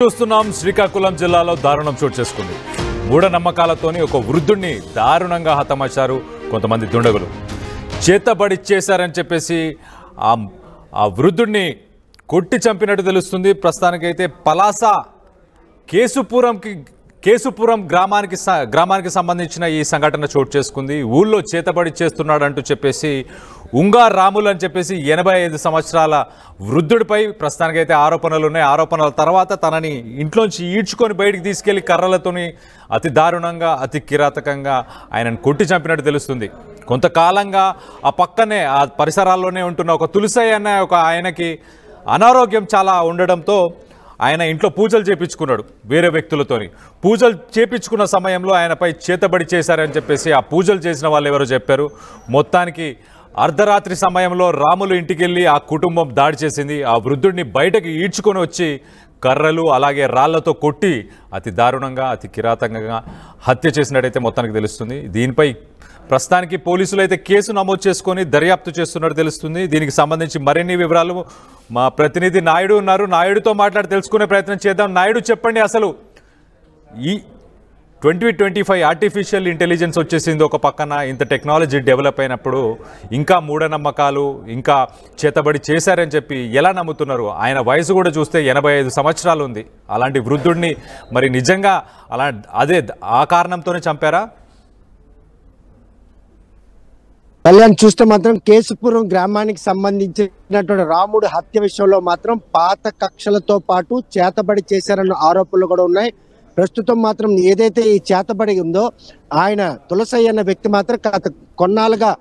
చూస్తున్నాం శ్రీకాకుళం జిల్లాలో దారుణం చోటు చేసుకుంది. మూఢనమ్మకాలతోని ఒక వృద్ధుడిని దారుణంగా హతమార్చారు కొంతమంది దుండగులు. చేతబడిచ్చేశారని చెప్పేసి ఆ వృద్ధుడిని కొట్టి చంపినట్టు తెలుస్తుంది. ప్రస్తుతానికైతే పలాస కేసుపురం గ్రామానికి సంబంధించిన ఈ సంఘటన చోటు చేసుకుంది. ఊళ్ళో చేతబడి చేస్తున్నాడంటూ చెప్పేసి ఉంగా రాములు అని చెప్పేసి 85 సంవత్సరాల వృద్ధుడిపై ప్రస్తుతానికైతే ఆరోపణలు ఉన్నాయి. ఆరోపణల తర్వాత తనని ఇంట్లోంచి ఈడ్చుకొని బయటికి తీసుకెళ్లి కర్రలతోని అతి దారుణంగా అతి కిరాతకంగా ఆయనను కొట్టి చంపినట్టు తెలుస్తుంది. కొంతకాలంగా ఆ పక్కనే ఆ పరిసరాల్లోనే ఉంటున్న ఒక తులసయ్య అనే ఒక ఆయనకి అనారోగ్యం చాలా ఉండడంతో ఆయన ఇంట్లో పూజలు చేపించుకున్నాడు వేరే వ్యక్తులతోని. పూజలు చేపించుకున్న సమయంలో ఆయనపై చేతబడి చేశారని చెప్పేసి ఆ పూజలు చేసిన వాళ్ళు ఎవరో చెప్పారు. మొత్తానికి అర్ధరాత్రి సమయంలో రాములు ఇంటికి వెళ్ళి ఆ కుటుంబం దాడి చేసింది. ఆ వృద్ధుడిని బయటకు ఈడ్చుకొని వచ్చి కర్రలు అలాగే రాళ్లతో కొట్టి అతి దారుణంగా అతి కిరాతకంగా హత్య చేసినట్టయితే మొత్తానికి తెలుస్తుంది. దీనిపై ప్రస్తుతానికి పోలీసులు అయితే కేసు నమోదు చేసుకొని దర్యాప్తు చేస్తున్నట్టు తెలుస్తుంది. దీనికి సంబంధించి మరిన్ని వివరాలు మా ప్రతినిధి నాయుడు ఉన్నారు. నాయుడుతో మాట్లాడి తెలుసుకునే ప్రయత్నం చేద్దాం. నాయుడు, చెప్పండి, అసలు ఈ 2025 ఆర్టిఫిషియల్ ఇంటెలిజెన్స్ వచ్చేసింది ఒక పక్కన. ఇంత టెక్నాలజీ డెవలప్ అయినప్పుడు ఇంకా మూఢనమ్మకాలు ఇంకా చేతబడి చేశారని చెప్పి ఎలా నమ్ముతున్నారు? ఆయన వయసు కూడా చూస్తే 85 సంవత్సరాలు ఉంది. అలాంటి వృద్ధుడిని మరి నిజంగా ఆ కారణంతోనే చంపారా? కళ్యాణ్, చూస్తే మాత్రం కేసుపురం గ్రామానికి సంబంధించినటువంటి రాముడు హత్య విషయంలో మాత్రం పాత కక్షలతో పాటు చేతబడి చేశారన్న ఆరోపణలు కూడా ఉన్నాయి. ప్రస్తుతం మాత్రం ఏదైతే ఈ చేతబడి ఉందో ఆయన తులసయ్య అన్న వ్యక్తి మాత్రం కొన్నాళ్ళుగా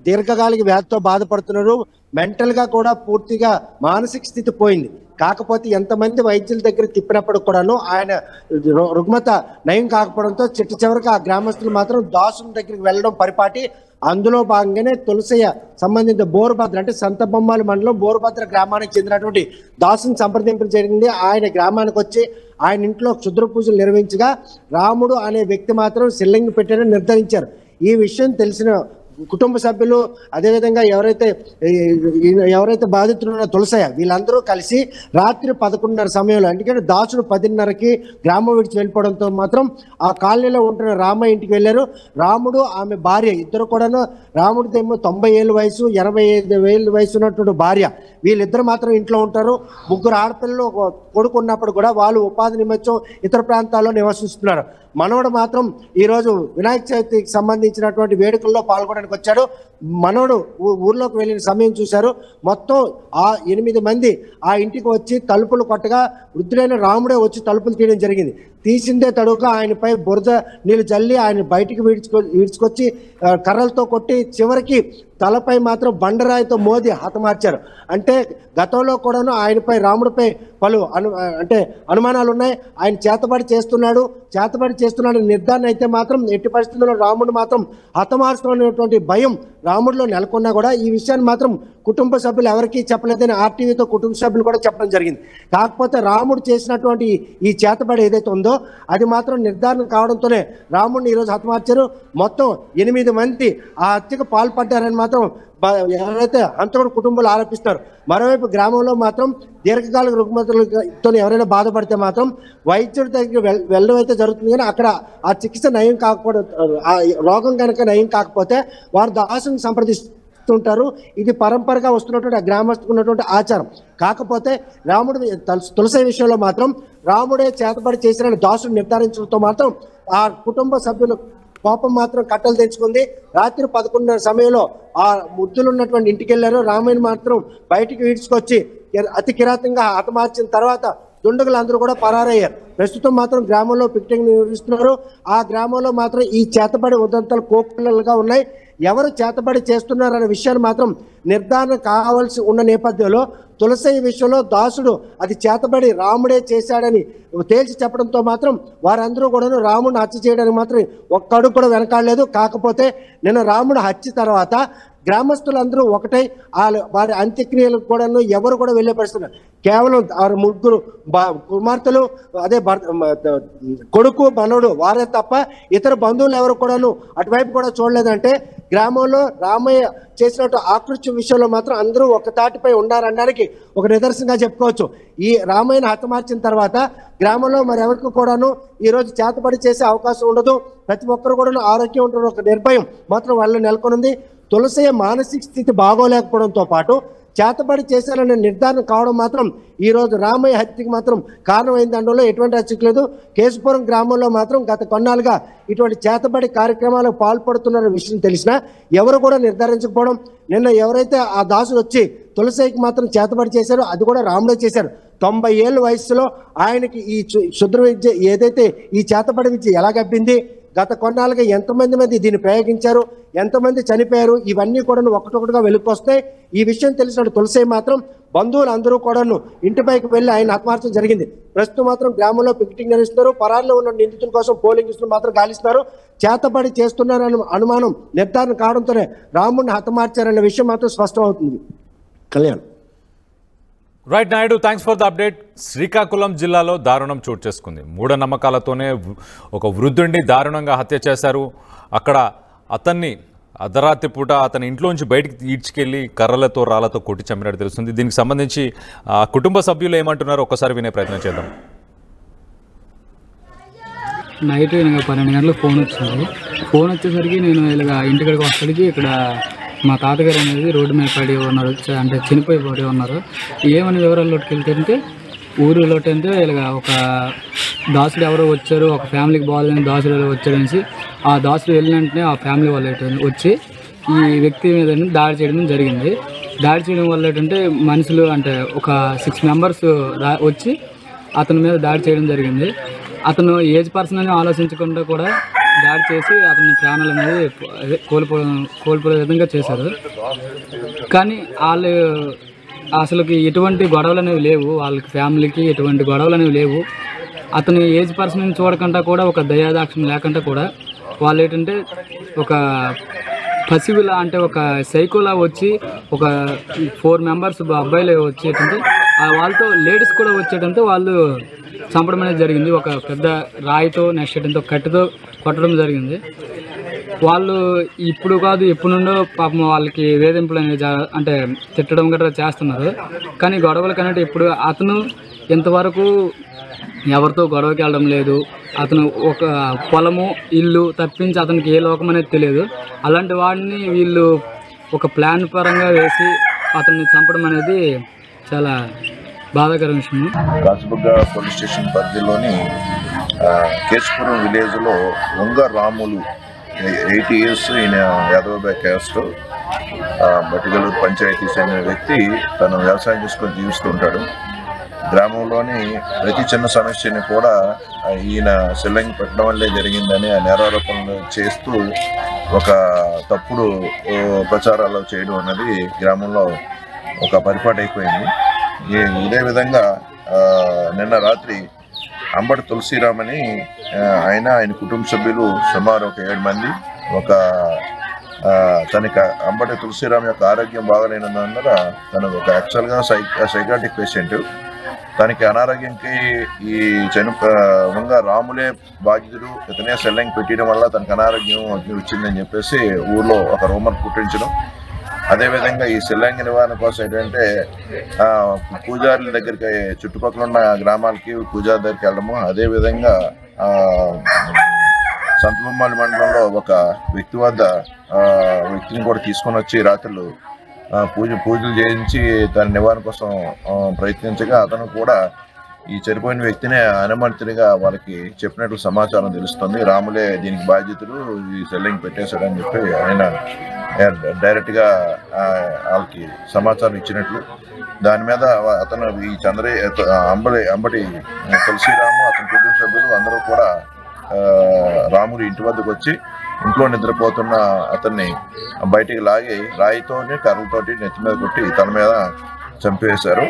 దీర్ఘకాలిక వ్యాధితో బాధపడుతున్నారు. మెంటల్ గా కూడా పూర్తిగా మానసిక స్థితి పోయింది. కాకపోతే ఎంతమంది వైద్యుల దగ్గర తిప్పినప్పుడు కూడాను ఆయన రుగ్మత నయం కాకపోవడంతో చివరికి ఆ గ్రామస్తులు మాత్రం దాసుని దగ్గరికి వెళ్ళడం పరిపాటి. అందులో భాగంగానే తులసయ్య సంబంధించిన బోరుభద్ర అంటే సంతబొమ్మాలి మండలం బోరుభద్ర గ్రామానికి చెందినటువంటి దాసుని సంప్రదింపులు జరిగింది. ఆయన గ్రామానికి వచ్చి ఆయన ఇంట్లో క్షుద్ర పూజలు నిర్వహించగా రాముడు అనే వ్యక్తి మాత్రం సిల్లింగ్ పెట్టారని నిర్ధారించారు. ఈ విషయం తెలిసిన కుటుంబ సభ్యులు, అదేవిధంగా ఎవరైతే బాధితులున్న తులసయ్య వీళ్ళందరూ కలిసి రాత్రి 11:30 సమయంలో, ఎందుకంటే దాసుడు 10:30కి గ్రామం విడిచి వెళ్ళిపోవడంతో మాత్రం ఆ కాలనీలో ఉంటున్న రామయ్య ఇంటికి వెళ్ళారు. రాముడు ఆమె భార్య ఇద్దరు కూడాను, రాముడిదేమో 90 ఏళ్ళ వయసు, 85 ఏళ్ళ వయసు ఉన్నటువంటి భార్య, వీళ్ళిద్దరు మాత్రం ఇంట్లో ఉంటారు. ముగ్గురు ఆడపిల్లలు కొడుకు ఉన్నప్పుడు కూడా వాళ్ళు ఉపాధి నిమిత్తం ఇతర ప్రాంతాల్లో నివసిస్తున్నారు. మనవడు మాత్రం ఈరోజు వినాయక చవితికి సంబంధించినటువంటి వేడుకల్లో పాల్గొనడానికి వచ్చాడు. మనవడు ఊర్లోకి వెళ్ళిన సమయం చూశారు. మొత్తం ఆ 8 మంది ఆ ఇంటికి వచ్చి తలుపులు కొట్టగా వృద్ధుడైన రాముడే వచ్చి తలుపులు తీయడం జరిగింది. తీసిందే తడుక ఆయనపై బురద నీళ్ళు జల్లి ఆయన బయటికి ఈడ్చుకొచ్చి కర్రలతో కొట్టి చివరికి తలపై మాత్రం బండరాయితో మోది హతమార్చారు. అంటే గతంలో కూడాను ఆయనపై రాముడిపై పలు అనుమానాలు ఉన్నాయి. ఆయన చేతబడి చేస్తున్నాడు నిర్ధారణ అయితే మాత్రం ఎట్టి పరిస్థితుల్లో రాముడు మాత్రం హతమార్చుకునేటువంటి భయం రాముడిలో నెలకొన్నా కూడా ఈ విషయాన్ని మాత్రం కుటుంబ సభ్యులు ఎవరికీ చెప్పలేదని ఆర్టీవీతో కుటుంబ సభ్యులు కూడా చెప్పడం జరిగింది. కాకపోతే రాముడు చేసినటువంటి ఈ చేతబడి ఏదైతే ఉందో అది మాత్రం నిర్ధారణ కావడంతోనే రాముడిని ఈరోజు హతమార్చారు. మొత్తం 8 మంది ఆ హత్యకు పాల్పడ్డారని మాత్రం ఎవరైతే హంతకుడు కుటుంబాలు ఆరోపిస్తారు. మరోవైపు గ్రామంలో మాత్రం దీర్ఘకాలిక రుగ్మతలతో ఎవరైనా బాధపడితే మాత్రం వైద్యుడి దగ్గర వెళ్ళడం అయితే జరుగుతుంది. కానీ అక్కడ ఆ చికిత్స నయం కాకపోవడం, ఆ రోగం కనుక నయం కాకపోతే వారు దాసుని సంప్రదిస్తుంటారు. ఇది పరంపరగా వస్తున్నటువంటి ఆ గ్రామస్తుకు ఉన్నటువంటి ఆచారం. కాకపోతే రాముడు తులసి విషయంలో మాత్రం రాముడే చేతబడి చేసినని దాసుని నిర్ధారించడంతో మాత్రం ఆ కుటుంబ సభ్యులు కోపం మాత్రం కట్టలు తెచ్చుకుంది. రాత్రి 11:30 సమయంలో ఆ ముద్దులున్నటువంటి ఇంటికి వెళ్ళారు. రామయ్యని మాత్రం బయటికి ఈడ్చుకొచ్చి అతి కిరాతంగా హతమార్చిన తర్వాత దుండగులందరూ కూడా పరారయ్యారు. ప్రస్తుతం మాత్రం గ్రామంలో పికెటింగ్ నిర్వహిస్తున్నారు. ఆ గ్రామంలో మాత్రం ఈ చేతబడి ఉదంతాలు కోకొల్లలుగా ఉన్నాయి. ఎవరు చేతబడి చేస్తున్నారనే విషయాన్ని మాత్రం నిర్ధారణ కావాల్సి ఉన్న నేపథ్యంలో తులసయ్య విషయంలో దాసుడు అది చేతబడి రాముడే చేశాడని తేల్చి చెప్పడంతో మాత్రం వారందరూ కూడా రాముడిని హత్య చేయడానికి మాత్రం ఒక్కడు కూడా వెనకాడలేదు. కాకపోతే నిన్న రాముడు హత్య తర్వాత గ్రామస్తులందరూ ఒకటై వారి అంత్యక్రియలకు కూడాను ఎవరు కూడా వెళ్ళే పరిస్థితులు. కేవలం 6 కుమార్తెలు, అదే కొడుకు మనవడు వారే తప్ప ఇతర బంధువులు ఎవరు కూడాను అటువైపు కూడా చూడలేదంటే గ్రామంలో రామయ్య చేసినట్టు ఆకృత్య విషయంలో మాత్రం అందరూ ఒక తాటిపై ఉన్నారనడానికి ఒక నిదర్శనంగా చెప్పుకోవచ్చు. ఈ రామయ్యను హతమార్చిన తర్వాత గ్రామంలో మరి ఎవరికి కూడాను ఈరోజు చేతబడి చేసే అవకాశం ఉండదు. ప్రతి ఒక్కరు కూడా ఆరోగ్యం ఉంటుంది, ఒక నిర్భయం మాత్రం వాళ్ళు నెలకొనుంది. తులసయ్య మానసిక స్థితి బాగోలేకపోవడంతో పాటు చేతబడి చేశారనే నిర్ధారణ కావడం మాత్రం ఈరోజు రామయ్య హత్యకి మాత్రం కారణమైంది అనడంలో ఎటువంటి అచ్చకు లేదు. కేశపురం గ్రామంలో మాత్రం గత కొన్నాళ్ళుగా ఇటువంటి చేతబడి కార్యక్రమాలకు పాల్పడుతున్న విషయం తెలిసినా ఎవరు కూడా నిర్ధారించకపోవడం, నిన్న ఎవరైతే ఆ దాసులు వచ్చి తులసయ్యకి మాత్రం చేతబడి చేశారో అది కూడా రాముడే చేశారు. 90 ఏళ్ళ వయసులో ఆయనకి ఈ క్షుద్ర విద్య ఏదైతే ఈ చేతబడి విద్య ఎలా గబ్బింది, గత కొన్నాళ్ళుగా ఎంతమంది మంది దీన్ని ప్రయోగించారు, ఎంతమంది చనిపోయారు, ఇవన్నీ కూడా ఒకటొకటిగా వెలుక్కొస్తాయి. ఈ విషయం తెలిసిన తులసయ్య మాత్రం బంధువులు అందరూ కూడాను ఇంటిపైకి వెళ్ళి ఆయన హతమార్చడం జరిగింది. ప్రస్తుతం మాత్రం గ్రామంలో పికెటింగ్ నిర్వహిస్తున్నారు. పరారిలో ఉన్న నిందితుల కోసం పోలింగ్ ఇస్తున్న మాత్రం గాలిస్తున్నారు. చేతబడి చేస్తున్నారన్న అనుమానం నిర్ధారణ కావడంతోనే రాముడిని హతమార్చారన్న విషయం మాత్రం స్పష్టం అవుతుంది. Kalyan. Right Naidu, thanks for the update. Srikakulam జిల్లాలో దారుణం చోటు చేసుకుంది. మూఢనమ్మకాలతోనే ఒక వృద్ధుడిని దారుణంగా హత్య చేశారు. అక్కడ అతన్ని అర్ధరాత్రి పూట అతని ఇంట్లోంచి బయటికి ఈడ్చుకెళ్ళి కర్రలతో రాళ్లతో కొట్టి చంపినట్టు తెలుస్తుంది. దీనికి సంబంధించి కుటుంబ సభ్యులు ఏమంటున్నారో ఒక్కసారి వినే ప్రయత్నం చేద్దాం. నైట్ 12 గంటలకు ఫోన్ వచ్చేసరికి నేను ఇలాగ ఇంటికి వస్తాడికి ఇక్కడ మా తాతగారు అనేది రోడ్డు మీద పడి ఉన్నారు, అంటే చనిపోయి పడి ఉన్నారు. ఏమని వివరాల్లోకి వెళ్తే ఊరిలోకి అంటే ఇలాగ ఒక దాసుడు ఎవరో వచ్చారు, ఒక ఫ్యామిలీకి బాగాలేని దాసుడు ఎవరో వచ్చారనేసి ఆ దాసుడు వెళ్ళిన వెంటనే ఆ ఫ్యామిలీ వాళ్ళు వచ్చి ఈ వ్యక్తి మీద దాడి చేయడం జరిగింది. దాడి చేయడం వల్ల ఏంటంటే మనుషులు అంటే ఒక 6 మెంబర్స్ వచ్చి అతని మీద దాడి చేయడం జరిగింది. అతను ఏజ్ పర్సన్ అని ఆలోచించకుండా కూడా దాడి చేసి అతని ప్రాణాలు అనేది కోల్పోయే విధంగా చేశారు. కానీ వాళ్ళు అసలుకి ఎటువంటి గొడవలు అనేవి లేవు, వాళ్ళకి ఫ్యామిలీకి ఎటువంటి గొడవలు అనేవి లేవు. అతని ఏజ్ పర్సన్ చూడకుండా కూడా ఒక దయాదాక్షిణ్యం లేకుండా కూడా వాళ్ళు ఏంటంటే ఒక పసివిలా అంటే ఒక సైకోలా వచ్చి ఒక 4 మెంబర్స్ అబ్బాయిలు వచ్చేటంటే వాళ్ళతో లేడీస్ కూడా వచ్చేటంటే వాళ్ళు చంపడం అనేది జరిగింది. ఒక పెద్ద రాయితో నెక్స్ట్ ఏంటంటే కట్టెతో కొట్టడం జరిగింది. వాళ్ళు ఇప్పుడు కాదు ఎప్పుడు నుండో పాపం వాళ్ళకి వేధింపులు అనేవి అంటే తిట్టడం గట్రా చేస్తున్నారు. కానీ గొడవలు కనేది ఇప్పుడు అతను ఇంతవరకు ఎవరితో గొడవకి వెళ్ళడం లేదు. అతను ఒక పొలము ఇల్లు తప్పించి అతనికి ఏ లోకం అనేది తెలియదు. అలాంటి వాడిని వీళ్ళు ఒక ప్లాన్ పరంగా వేసి అతన్ని చంపడం అనేది చాలా బాధాకర విషయం. కాసుబుగ్గ పోలీస్ స్టేషన్ పరిధిలోని కేశపురం విలేజ్లో వంగ రాములు 80 years ఈయన యాదవ క్యాస్ట్ బట్టిగలూరు పంచాయతీ చెందిన వ్యక్తి తను వ్యవసాయం చేసుకొని జీవిస్తుంటాడు. గ్రామంలోని ప్రతి చిన్న సమస్యని కూడా ఈయన సెల్లింగ్ పెట్టడం వల్లే జరిగిందని నేరారోపణలు చేస్తూ ఒక తప్పుడు ప్రచారాలు చేయడం అన్నది గ్రామంలో ఒక పరిపాటు అయిపోయింది. ఇదే విధంగా నిన్న రాత్రి అంబటి తులసిరామ్ అని ఆయన కుటుంబ సభ్యులు సుమారు ఒక 7 మంది తనకి అంబటి తులసిరామ్ యొక్క ఆరోగ్యం బాగాలేనందువల్ల తను ఒక యాక్చువల్గా సైకాటిక్ పేషెంట్. తనకి అనారోగ్యంకి ఈ వంగ రాములే బాధ్యుడు, ఇతనే సెల్లింగ్ పెట్టడం వల్ల తనకు అనారోగ్యం వచ్చిందని చెప్పేసి ఊర్లో ఒక రూమర్ పుట్టించడం. అదేవిధంగా ఈ సెల్లింగ్ నివారణ కోసం ఏంటంటే పూజారుల దగ్గరికి చుట్టుపక్కల ఉన్న గ్రామాలకి పూజారి దగ్గరికి వెళ్ళడము. అదేవిధంగా సంతబొమ్మాలి మండలంలో ఒక వ్యక్తి వద్ద వ్యక్తిని కూడా తీసుకొని వచ్చి రాత్రులు పూజలు చేయించి దాని నివారణ కోసం ప్రయత్నించగా అతను కూడా ఈ చనిపోయిన వ్యక్తినే అనుమతిగా వాళ్ళకి చెప్పినట్లు సమాచారం తెలుస్తుంది. రాములే దీనికి బాధ్యతలు, ఈ సెల్లింగ్ పెట్టేశాడని చెప్పి ఆయన డైరెక్ట్గా వాళ్ళకి సమాచారం ఇచ్చినట్లు. దాని మీద అతను ఈ అంబటి తులసిరాము అతని కుటుంబ సభ్యులు అందరూ కూడా రాముడి ఇంటి వద్దకు వచ్చి ఇంట్లో నిద్రపోతున్న అతన్ని బయటికి లాగి రాయితోని కర్రలతోటి నెత్తి మీద కొట్టి తన మీద చంపేశారు.